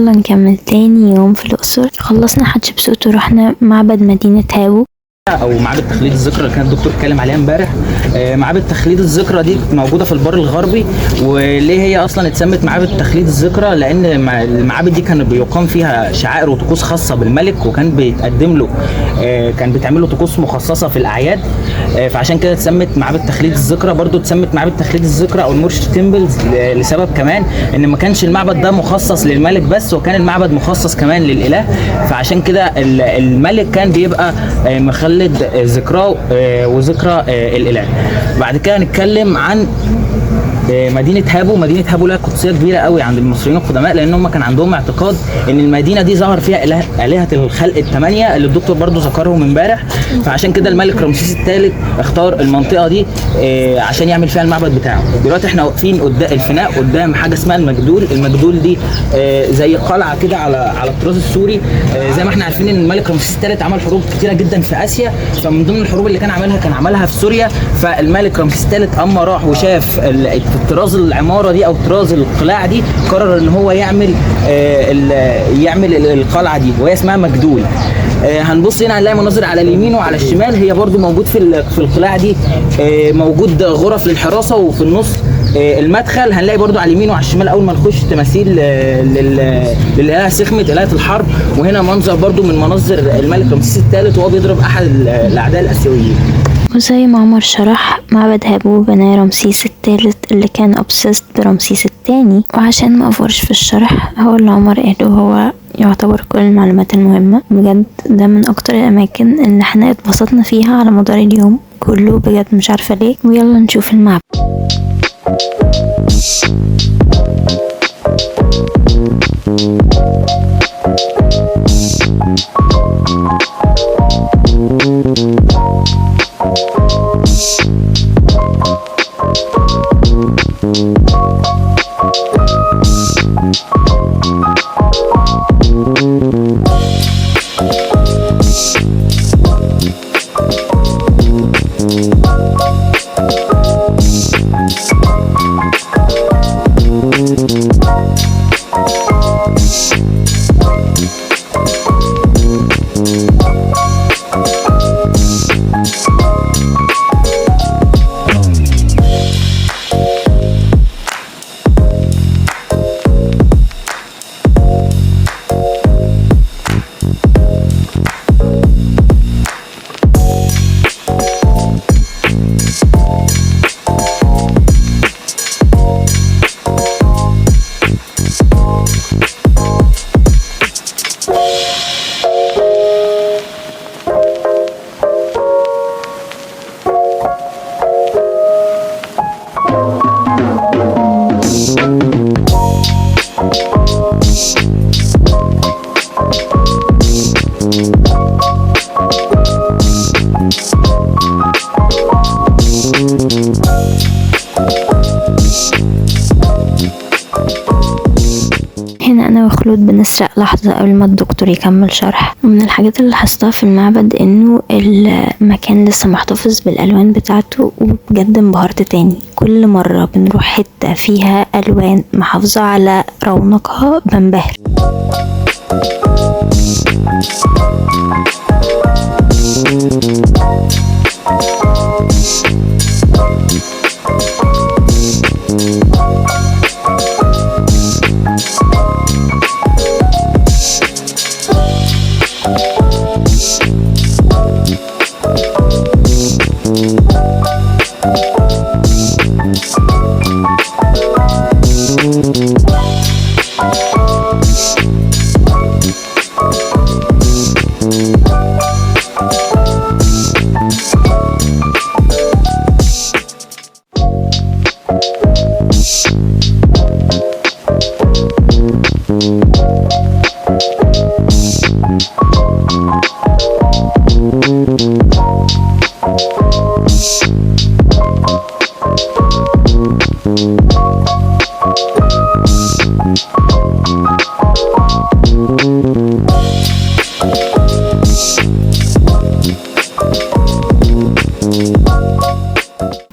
ويلا نكمل تاني يوم في الأقصر. خلصنا حتشبسوت ورحنا معبد مدينة هابو او معبد تخليد الذكرى اللي كان الدكتور اتكلم عليها امبارح. معبد تخليد الذكرى دي موجوده في البر الغربي. وليه هي اصلا اتسمت معبد تخليد الذكرى؟ لان المعابد دي كان بيقام فيها شعائر وطقوس خاصه بالملك، وكان بيتقدم له كان بيتعمل له طقوس مخصصه في الاعياد. فعشان كده اتسمت معبد تخليد الذكرى. برضو اتسمت معبد تخليد الذكرى او المورشت تمبلز لسبب كمان ان ما كانش المعبد ده مخصص للملك بس، وكان المعبد مخصص كمان للاله. فعشان كده الملك كان بيبقى مخلد ذكراه وذكرى الاله. بعد كده هنتكلم عن مدينه هابو. مدينه هابو لها قدسيه كبيره قوي عند المصريين القدماء، لان هم كان عندهم اعتقاد ان المدينه دي ظهر فيها الهه الخلق الثمانيه اللي الدكتور برضو ذكرهم امبارح. فعشان كده الملك رمسيس الثالث اختار المنطقه دي عشان يعمل فيها المعبد بتاعه. دلوقتي احنا واقفين قدام الفناء، قدام حاجه اسمها المجدول. المجدول دي زي قلعه كده على الطراز السوري. زي ما احنا عارفين ان الملك رمسيس الثالث عمل حروب كتيره جدا في اسيا، فمن ضمن الحروب اللي كان عملها في سوريا. فالملك رمسيس الثالث اما راح وشاف طراز العماره دي او طراز القلاع دي، قرر ان هو يعمل القلعه دي، وهي اسمها مجدول. هنبص هنا هنلاقي مناظر على اليمين وعلى الشمال. هي برضو موجود في القلاع دي موجود غرف للحراسه، وفي النص المدخل هنلاقي برضو على اليمين وعلى الشمال اول ما نخش تماثيل للإله سخمة إلهة الحرب. وهنا منظر برضو من مناظر الملك رمسيس الثالث وهو بيضرب احد الاعداء الاسيويين. وزي ما عمر شرح، معبد هابو بناه رمسيس الثالث اللي كان أبسست برمسيس الثاني. وعشان ما أفورش في الشرح، هو اللي عمر قاله هو يعتبر كل المعلومات المهمة. بجد ده من أكتر الأماكن اللي احنا اتبسطنا فيها على مدار اليوم كله، بجد مش عارفة ليه. ويلا نشوف المعبد. هنا أنا وخلود بنسرق لحظة قبل ما الدكتور يكمل شرح. ومن الحاجات اللي لاحظتها في المعبد إنه المكان لسه محتفظ بالألوان بتاعته، وبجد انبهرت تاني. كل مرة بنروح حتة فيها ألوان محافظة على رونقها بنبهر.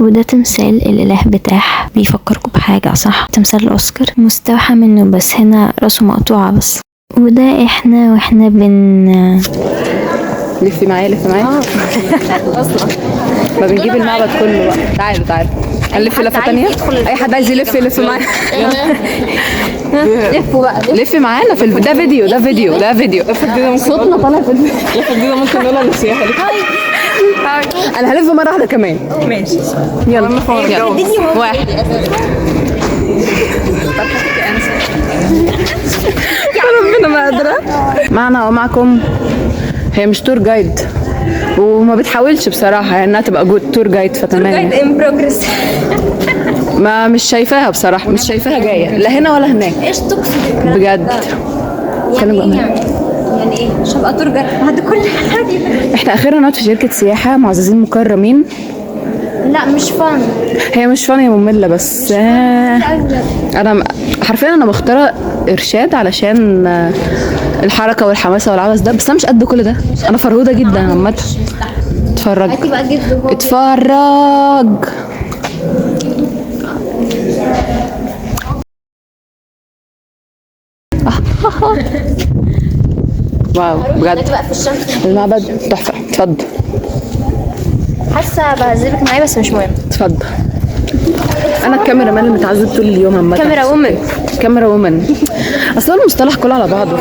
وده تمثال الاله بتاح، بيفكركم بحاجة صح؟ تمثال الاوسكار مستوحى منه بس هنا راسه مقطوعة بس. وده احنا واحنا لفي معايا اصلا ما بنجيب المعبد كله بقى. تعالوا هنلف لفه تانية. اي حد عايز يلف معايا. لفوا بقى، لفي معانا في ده فيديو صوتنا طالع في الفيديو. ممكن نقولها للسياحه. انا هلف مره واحده كمان. ماشي يلا. واحد. يا ربنا ما قادره. معنا ومعكم هي مش تور جايد وما بتحاولش بصراحه يعني انها تبقى جود تور جايد، فتمام. تور جايد ان بروجرس. ما مش شايفاها بصراحه، مش شايفاها جايه لا هنا ولا هناك. ايش تقصد بجد؟ يعني ايه مش هبقى تور جايد بعد كل حاجه؟ احنا اخيرا نقعد في شركه سياحه معززين مكرمين. لا مش فن، هي مش فن، هي ممله بس. انا حرفيا انا مختاره ارشاد علشان الحركه والحماسه والعبث ده، بس انا مش قد كل ده. انا فرهوده جدا عامه. اتفرج واو بجد المعبد تحفه. اتفضل. حاسه بعذبك معايا بس مش مهم. اتفضل. انا الكاميرا مان اللي متعذب طول اليوم عامه. كاميرا وومن اصلا المصطلح كله على بعضه.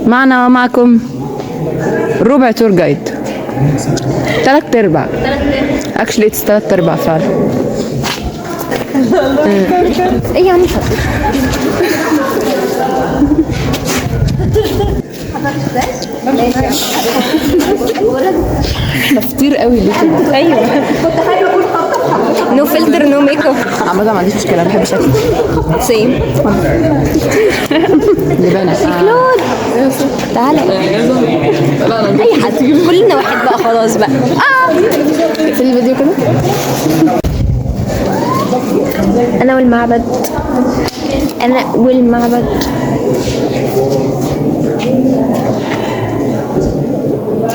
معنا ومعكم ربع تور جايد، 3/4 اكشلي اتس 3/4 فعلا. ايه يعني كتير قوي ليه كده؟ ايوه نو فلتر نو ميك اب. عامة ما عنديش مشكلة، بحب شكلي سيم. كلود تعالى. اي حد كلنا واحد بقى خلاص بقى. في الفيديو كده انا والمعبد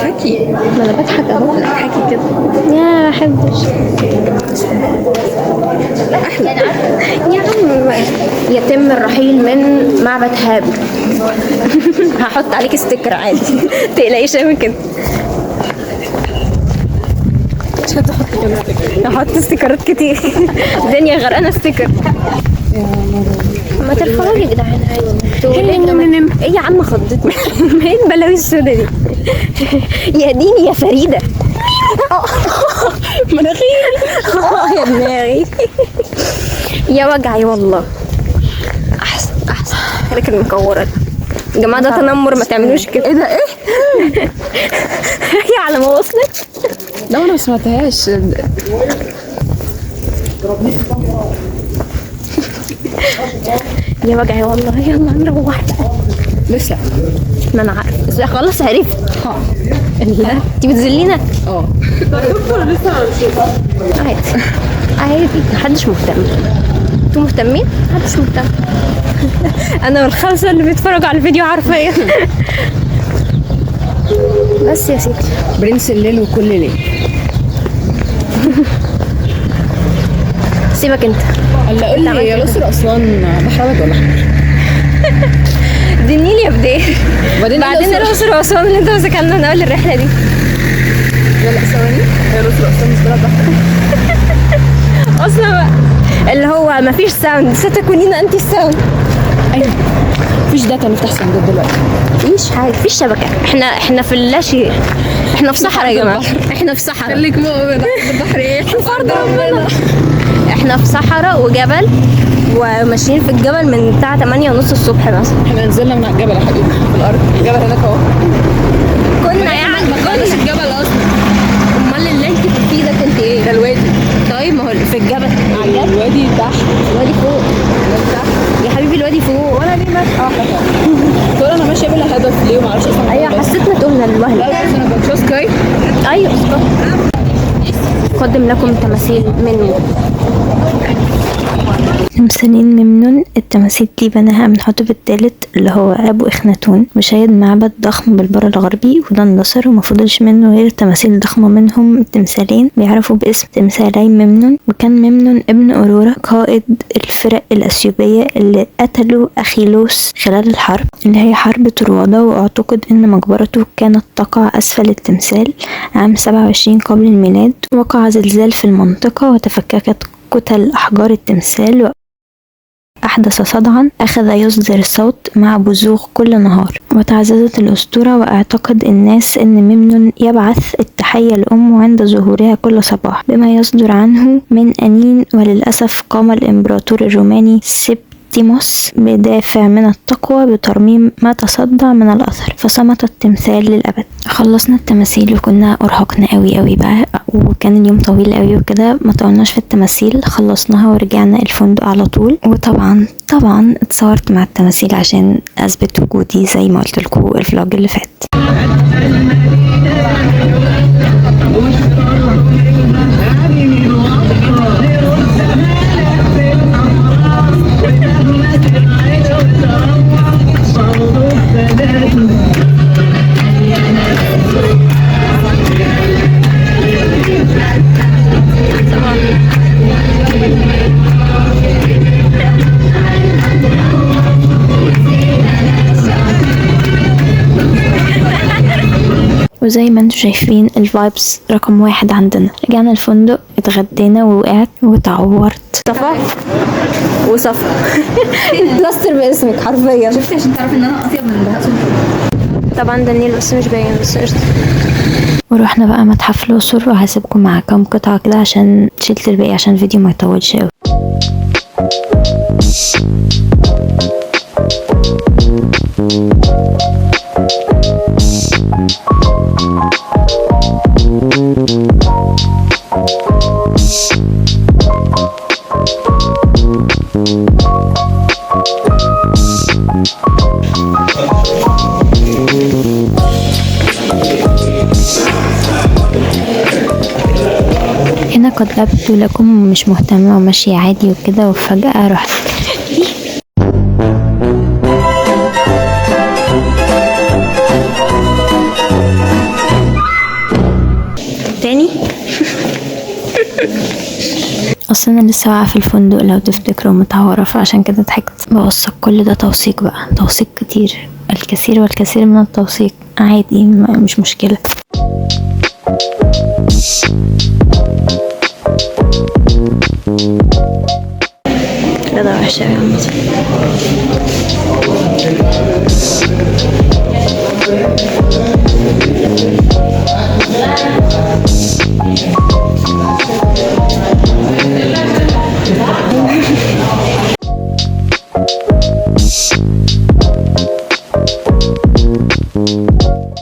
حكي. ما انا بضحك اهو. حكي كده يا ما بحبش. احلى يا عم. يتم الرحيل من معبد هاب. هحط عليك ستيكر عادي. تقلقيش من كده. مش هتحط كده ستيكر. هحط ستيكرات كتير. الدنيا غرقانه ستيكر. ما ترفعوا يا جدعان. ايه يا عم خضتني. ايه البلاوي السودا دي؟ يا ديني يا فريده. مناخيري. يا دماغي يا وجعي والله. احسن خليك المكوره. يا جماعه ده تنمر، ما تعملوش كده. ايه ده؟ ايه هي على ما وصلت. لا انا ما سمعتهاش. يا وجعي والله. يلا نروح لسه. ما انا عارف ازاي. خلاص عرفت. لا انت بتذلينا. عادي محدش مهتم. انتوا مهتمين؟ محدش مهتم. انا والخمسه اللي بيتفرجوا على الفيديو عارفه. بس يا سيدي برنس الليل وكل ليل. سيبك انت. قال قول لي يا الأقصر أسوان بحر أبيض ولا أحمر؟ دي النيل يا بداية. بعدين الأقصر وأسوان اللي انت مسكها لنا من أول الرحلة دي. لا ثواني، هي الأقصر وأسوان مش بلد بحر أصلا بقى. اللي هو مفيش ساوند. ستكونين أنت الساوند. أيوه مفيش داتا نفتح ساوند دلوقتي. مفيش حاجة، مفيش شبكة. احنا في اللاشيء. احنا في صحراء يا جماعة. احنا في صحراء. خليك مؤمن بالبحر. ايه فرض ربنا. احنا في صحراء وجبل وماشيين في الجبل من الساعة 8:30 الصبح مثلا. احنا نزلنا من على الجبل يا حبيبي في الارض. الجبل هناك اهو. كنا يعني ما كناش الجبل اصلا. امال اللي انت فيه ده كنت ايه؟ ده الوادي. طيب ما هو في الجبل على الجبل. الوادي تحت. الوادي فوق. الوادي تحت يا حبيبي. الوادي فوق. وانا ليه ماشيه؟ تقول انا ماشيه بلا هدف ليه وما اعرفش اصلا. ايوه حسيتنا تقولنا الوهم. لا بس انا بنشوف سكاي. ايوه سكاي. قدم لكم تماثيل من تمثالين ممنون. التماثيل دي بناها أمنحتب الثالث اللي هو أبو إخناتون، وشيد معبد ضخم بالبر الغربي وده اندثر ومفضلش منه غير تماثيل ضخمة منهم التمثالين بيعرفوا باسم تمثالي ممنون. وكان ممنون ابن أورورا قائد الفرق الأثيوبية اللي قتلوا أخيلوس خلال الحرب اللي هي حرب طروادة، واعتقد ان مقبرته كانت تقع أسفل التمثال. عام 27 قبل الميلاد وقع زلزال في المنطقة وتفككت كتل أحجار التمثال أحدث صدعا أخذ يصدر صوت مع بزوغ كل نهار. وتعززت الأسطورة واعتقد الناس أن ممنون يبعث التحية لأمه عند ظهورها كل صباح بما يصدر عنه من أنين. وللأسف قام الإمبراطور الروماني سبتيموس بدافع من التقوى بترميم ما تصدع من الأثر فصمت التمثال للأبد. خلصنا التماثيل وكنا أرهقنا قوي بقى، وكان اليوم طويل قوي وكده ما طولناش في التماثيل، خلصناها ورجعنا الفندق على طول. وطبعا اتصورت مع التماثيل عشان اثبت وجودي زي ما قلت لكم الفلوج اللي فات. وزي ما انتوا شايفين الفايبس رقم 1 عندنا. رجعنا الفندق اتغدينا ووقعت وتعورت. صفا وصفا بلاستر باسمك حرفيا. شفتي عشان تعرفي ان انا اطيب من بهاء طبعا دانيال بس مش باين بس قشطة. ورحنا بقى متحف الأقصر وهسيبكم مع كام قطعة كده عشان شلت الباقي عشان الفيديو ما يطولش قوي. هنا قد أبدو لكم مش مهتمة وماشية عادي وكده، وفجأة رحت تاني. اصلا انا لسه واقعه في الفندق لو تفتكروا متعوره، فعشان كده ضحكت. بوثق كل ده توثيق بقى، توثيق كتير، الكثير والكثير من التوثيق عادي مش مشكله. لا ده وحشه يا عم.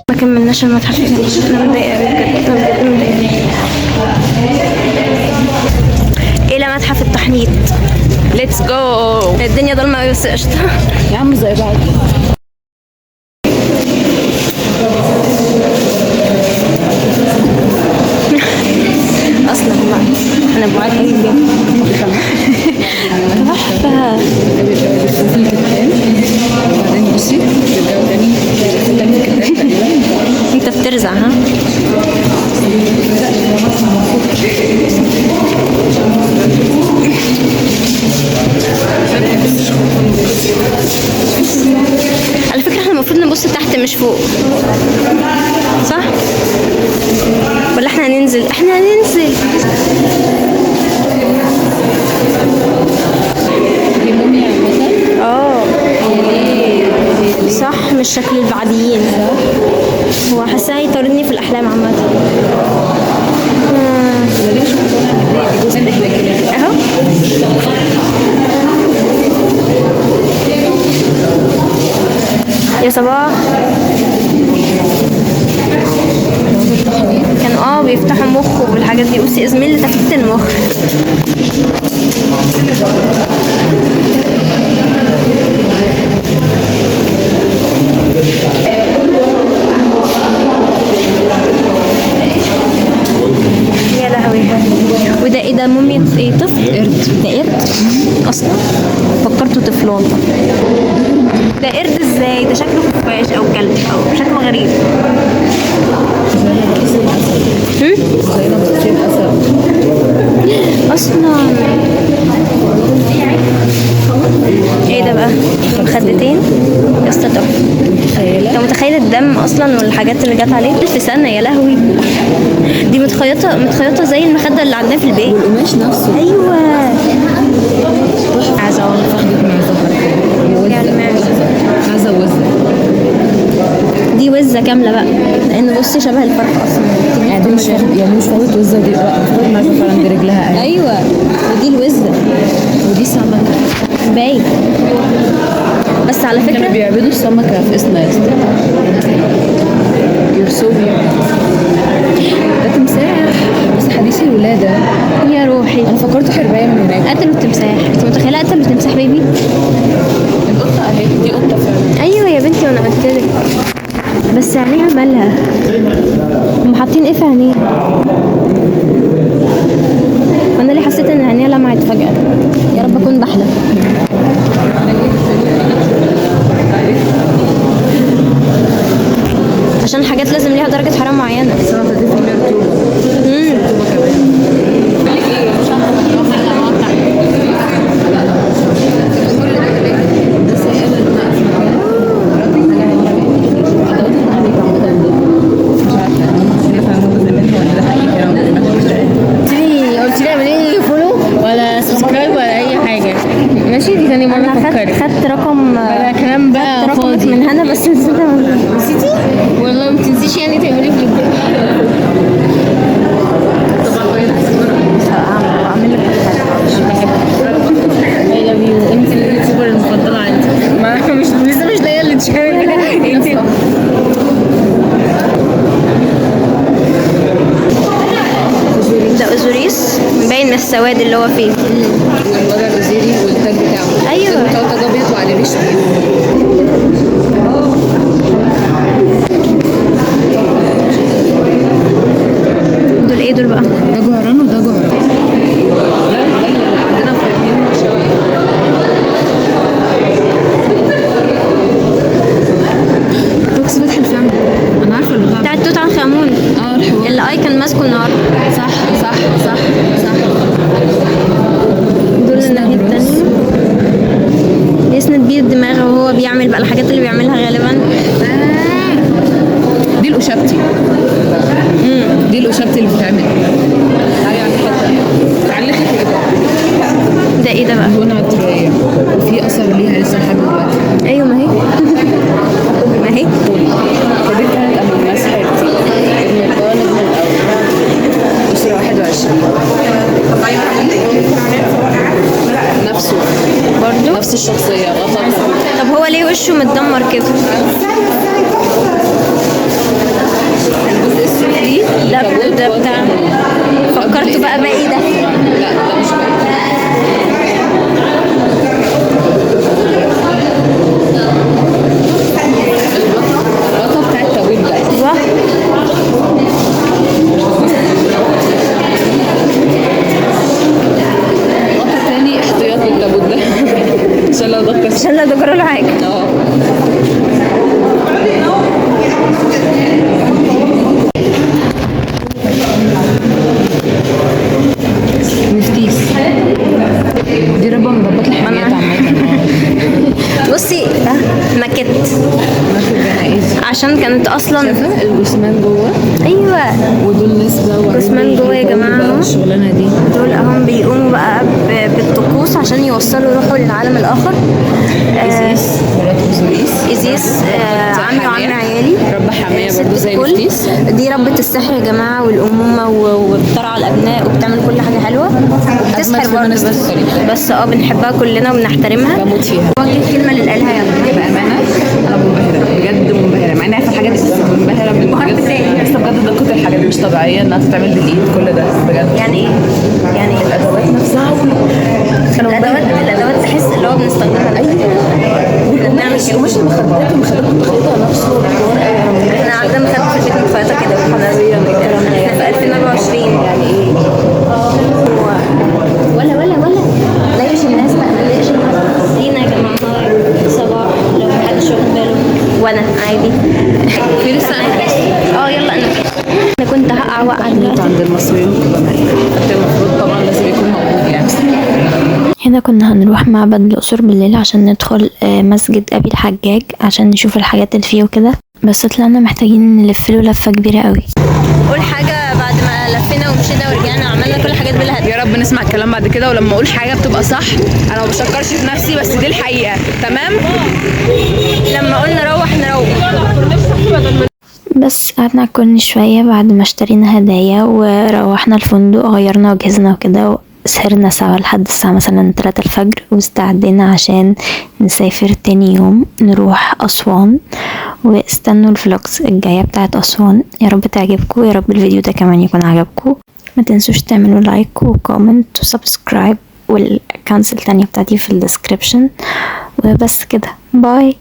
ما كملناش المتحف تاني، انا متضايقه بجد، انا بجد متضايقه. الى متحف التحنيط، ليتس جو. الدنيا ضلمه قوي بس قشطه يا عم زي بعض. اصلا انا بعد تحفه. وبعدين بصي ترجعوا تاني انت بترزع ها؟ على فكرة احنا المفروض نبص تحت مش فوق، صح؟ ولا احنا هننزل؟ احنا هننزل. صح، مش شكل البعديين. هو حاساه يطاردني في الاحلام عامه. اهو يا صباح. كانوا بيفتحوا مخه والحاجات دي. بصي ازميل تفتت المخ. يا لهوي. قوي. وده ايه ده؟ موميا ايه؟ طفل قرد؟ ده قرد اصلا، فكرته طفل والله. ده قرد ازاي؟ ده شكله خفاش او كلب او شكله غريب. اصلا ايه ده بقى؟ مخدتين يا اسطى تحفه. انت متخيل الدم اصلا والحاجات اللي جت عليه في سنه؟ يا لهوي، دي متخيطه زي المخده اللي عندنا في البيت والقماش نفسه. ايوه عايزه اقول عايزه وزه. دي وزه كامله بقى، لان بصي شبه الفرخه اصلا. يعني مش فاوت وزه دي، لا المفروض معزه فعلا دي رجلها. ايوه ودي الوزه ودي سمكه باين. بس على فكره كانوا بيعبدوا السمكه في اسنا يرسوبيا. ده تمساح بس حديث الولاده يا روحي. انا فكرته حربايه من هناك. قتلوا التمساح. انت متخيله قتلوا التمساح بيبي؟ القطه اهي، دي قطه فعلا. ايوه يا بنتي وانا قلت لك. بس عينيها مالها؟ هم حاطين ايه في عينيها؟ انا ليه حسيت ان عينيها لمعت فجاه؟ يا رب اكون بحلم. عشان حاجات لازم ليها درجه حراره معينه. السلطه دي في المرتوبه قلت لي اعملي لي فولو ولا سبسكرايب ولا اي حاجه. ماشي، دي تاني مره انا خدت رقم ولا كلام بقى فاضي من هنا بس نسيتي والله. ما تنسيش يعني تعملي في اعمل لك اي لاف يو. انت اليوتيوبر المفضله عندي. ما مش لسه مش لاقيه اللي تشارك انت. ده ازوريس باين من السواد اللي هو فيه. والوضع الوزيري والتاج بتاعه. ايوه. التاج بتاعه تاج ابيض وعليه ريش دول ايه دول بقى؟ ده جعران وده جعران. عندنا في بوكس فتح الفم. انا عارفه اللغه بتاعت توت عنخ امون. الحوار. اللي اي كان ماسكه النهار. صح. دول الناحيه التانيه يسند بيه الدماغ وهو بيعمل بقى الحاجات اللي بيعملها غالبا. دي الأوشابتي. دي الأوشابتي اللي بتتعمل. تعالي عند حته تعالي كده. ده ايه ده بقى؟ لونها عطريه وفي اثر ليها لسه لحد دلوقتي. ايوه ما هي ما هي فدي كانت قبل المسح ابن الطالب من الاول اسره 21 نفسه برضو نفس الشخصيه غلط. طب هو ليه وشه متدمر كده؟ الجزء السفلي لا ده بتاع فكرته بقى ايه ده؟ لا ده مش الغطا بتاع التابوت ده. ايوه غطا تاني احتياط للتابوت ده عشان لو ده اتكسر. عشان لا دكروا له حاجه. مفتيس دي ربع مربط الحاجات عامة. بصي ده ماكيت ماكيت جنائز عشان كانت اصلا شايفة الجثمان جوه. ايوه ودول نسبة جثمان جوه يا جماعه اهو. الشغلانة دي دول اهم بيقوموا بقى بالطقوس عشان يوصلوا روحه للعالم الاخر. إيزيس مرات أوزوريس. إيزيس عمي وعم عيالي. ربة حامية برضو زي الكل. مفتيس. دي ربة السحر يا جماعة والأمومة وبترعى الأبناء وبتعمل كل حاجة حلوة وبتسحر برضه بس بنحبها كلنا وبنحترمها. بموت فيها. وجه كلمة للآلهة يا جماعة. بأمانة أنا منبهرة بجد منبهرة مع إني عارفة الحاجات دي بس منبهرة بجد. بس بجد دقة الحاجات دي مش طبيعية إنها تتعمل بالإيد كل ده بجد. يعني إيه؟ يعني الأدوات نفسها الأدوات تحس اللي هو بنستخدمها. أيوه بنعمل كده. مش المخدات الخيطة نفسه. احنا عندنا مخدة في البيت مخيطة كده. حنوية احنا في 2024 يعني إيه كده كنا هنروح معبد الأقصر بالليل عشان ندخل مسجد أبي الحجاج عشان نشوف الحاجات اللي فيه وكده، بس طلعنا محتاجين نلف له لفة كبيرة قوي. قول حاجة بعد ما لفينا ومشينا ورجعنا وعملنا كل الحاجات بالهدف. يا رب نسمع الكلام بعد كده، ولما اقول حاجه بتبقى صح انا ما بشكرش في نفسي، بس دي الحقيقه. تمام. لما قلنا نروح. بس قعدنا كلنا شوية بعد ما اشترينا هدايا وروحنا الفندق، غيرنا وجهزنا وكده، سهرنا سوا لحد الساعة مثلا 3 الفجر، واستعدينا عشان نسافر تاني يوم نروح أسوان. واستنوا الفلوجز الجاية بتاعت أسوان، يا رب تعجبكم، يا رب الفيديو ده كمان يكون عجبكم. ما تنسوش تعملوا لايك وكومنت وسبسكرايب، والأكونتس التانية بتاعتي في الديسكريبشن. وبس كده، باي.